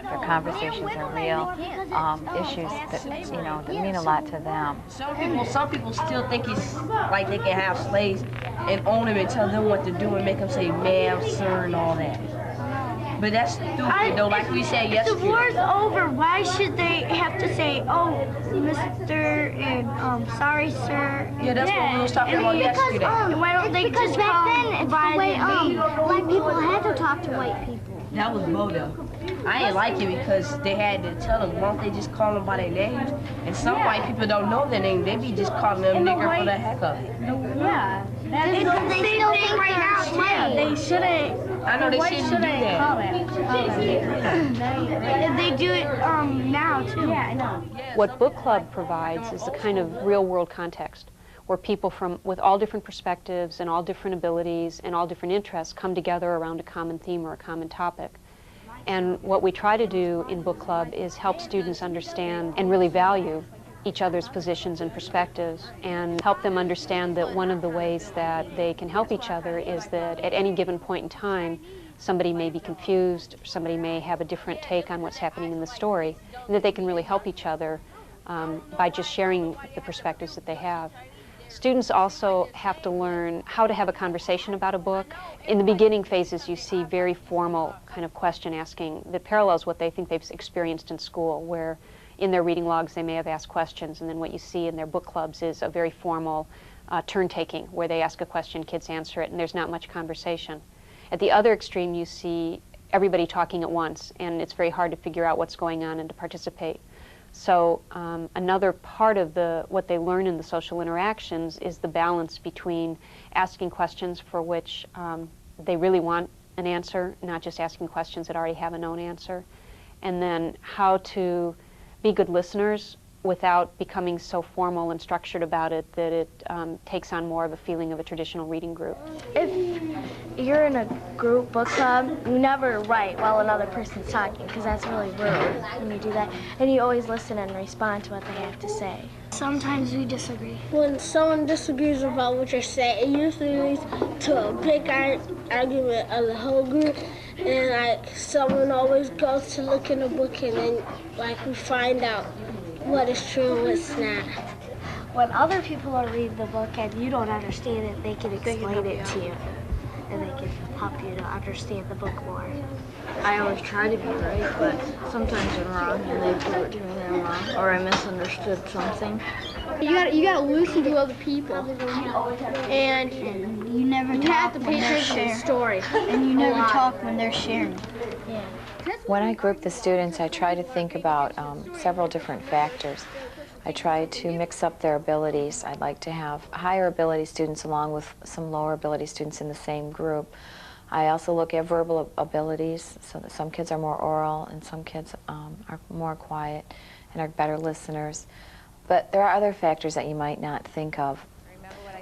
Their conversations are real issues that, that mean a lot to them. Some people still think it's like they can have slaves and own them and tell them what to do and make them say ma'am, sir, and all that. But that's stupid, though, like we said yesterday. If the war's over, why should they have to say, oh, Mr. and sorry, sir? Yeah, that's what we was talking about yesterday. Why don't they just back then, it's the way black people had to talk to white people. That was Bodo. I ain't like it because they had to tell them, why don't they just call them by their names? And some white people don't know their name. They be just calling them nigger for the heck of it. Yeah. They still think right now, white. They shouldn't. I know they shouldn't do that. They do it now, too. Yeah, I know. What book club provides is a kind of real-world context where people with all different perspectives and all different abilities and all different interests come together around a common theme or a common topic. And what we try to do in book club is help students understand and really value each other's positions and perspectives, and help them understand that one of the ways that they can help each other is that at any given point in time, somebody may be confused, or somebody may have a different take on what's happening in the story, and that they can really help each other by just sharing the perspectives that they have. Students also have to learn how to have a conversation about a book. In the beginning phases, you see very formal kind of question asking that parallels what they think they've experienced in school, where in their reading logs they may have asked questions, and then what you see in their book clubs is a very formal turn-taking, where they ask a question, kids answer it, and there's not much conversation. At the other extreme, you see everybody talking at once, and it's very hard to figure out what's going on and to participate. So another part of what they learn in the social interactions is the balance between asking questions for which they really want an answer, not just asking questions that already have a known answer, and then how to be good listeners without becoming so formal and structured about it that it takes on more of a feeling of a traditional reading group. If you're in a group book club, you never write while another person's talking, because that's really rude when you do that. And you always listen and respond to what they have to say. Sometimes we disagree. When someone disagrees about what you're saying, it usually leads to a big argument of the whole group. And like someone always goes to look in the book, and then like we find out what is true and what's not. When other people are reading the book and you don't understand it, they can explain it to you, and they can help you to understand the book more. I always try to be right, but sometimes I'm wrong, and they prove it to me that I'm wrong, or I misunderstood something. You gotta listen to other people, and you never talk when they're sharing. Story, and you never talk when they're sharing. Yeah. When I group the students, I try to think about several different factors. I try to mix up their abilities. I'd like to have higher ability students along with some lower ability students in the same group. I also look at verbal abilities, so that some kids are more oral and some kids are more quiet and are better listeners. But there are other factors that you might not think of.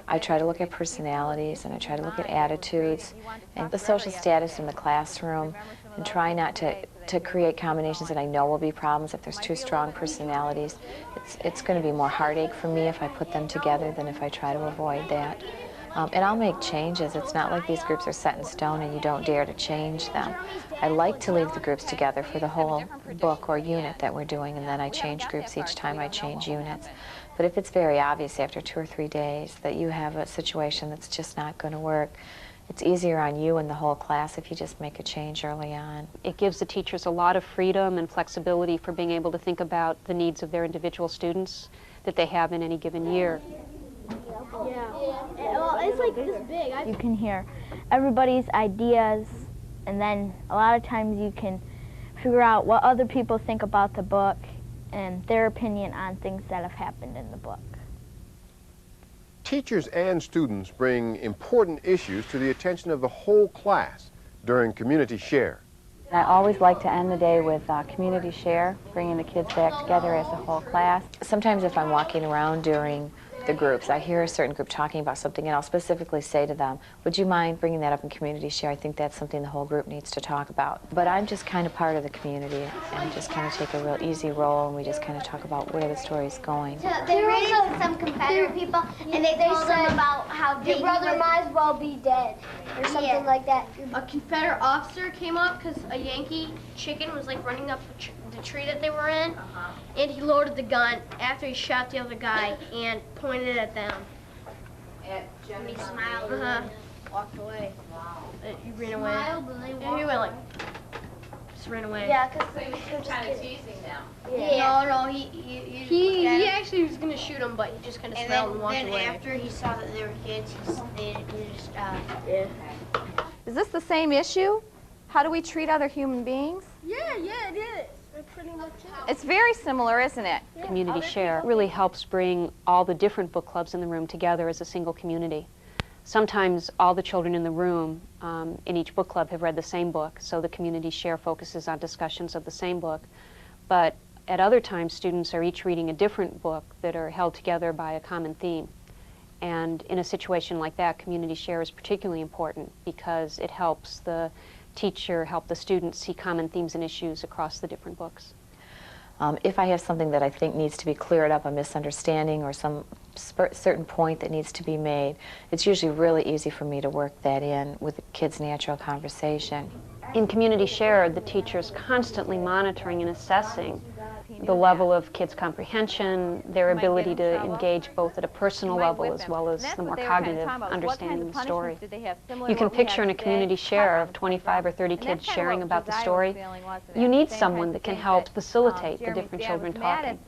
I try to look at personalities, and I try to look at attitudes and the social status in the classroom, and try not to create combinations that I know will be problems. If there's two strong personalities, it's going to be more heartache for me if I put them together than if I try to avoid that. And I'll make changes. It's not like these groups are set in stone and you don't dare to change them. I like to leave the groups together for the whole book or unit that we're doing, and then I change groups each time I change units. But if it's very obvious after 2 or 3 days that you have a situation that's just not going to work, it's easier on you and the whole class if you just make a change early on. It gives the teachers a lot of freedom and flexibility for being able to think about the needs of their individual students that they have in any given year. Yeah. Well, it's like this big. You can hear everybody's ideas, and then a lot of times you can figure out what other people think about the book and their opinion on things that have happened in the book. Teachers and students bring important issues to the attention of the whole class during Community Share. I always like to end the day with Community Share, bringing the kids back together as a whole class. Sometimes if I'm walking around during the groups. I hear a certain group talking about something, and I'll specifically say to them, would you mind bringing that up in community share? I think that's something the whole group needs to talk about. But I'm just kind of part of the community and just kind of take a real easy role, and we just kind of talk about where the story's going. So they ran into some Confederate people, and they told them about how your brother might as well be dead, or something like that. A Confederate officer came up because a Yankee chicken was like running up the tree that they were in, and he loaded the gun after he shot the other guy and pointed at them. And he smiled and walked away. He ran away. And he went like, just ran away. Yeah, because he was kind of teasing them. Yeah. No, he actually was gonna shoot him, but he just kind of smiled and walked away. Then after he saw that they were kids, they just stopped. Yeah. Is this the same issue? How do we treat other human beings? Yeah, it is. Pretty much it. It's very similar, isn't it? Community share really helps bring all the different book clubs in the room together as a single community. Sometimes all the children in the room in each book club have read the same book, so the community share focuses on discussions of the same book. But at other times, students are each reading a different book that are held together by a common theme. And in a situation like that, community share is particularly important because it helps the teacher help the students see common themes and issues across the different books. If I have something that I think needs to be cleared up, a misunderstanding or some certain point that needs to be made, it's usually really easy for me to work that in with the kids' natural conversation. In community share, the teacher's constantly monitoring and assessing the level of kids' comprehension, their ability to engage both at a personal level as well as the more cognitive understanding of the story. You can picture in a community share of 25 or 30 kids sharing about the story, you need someone that can help facilitate the different children talking.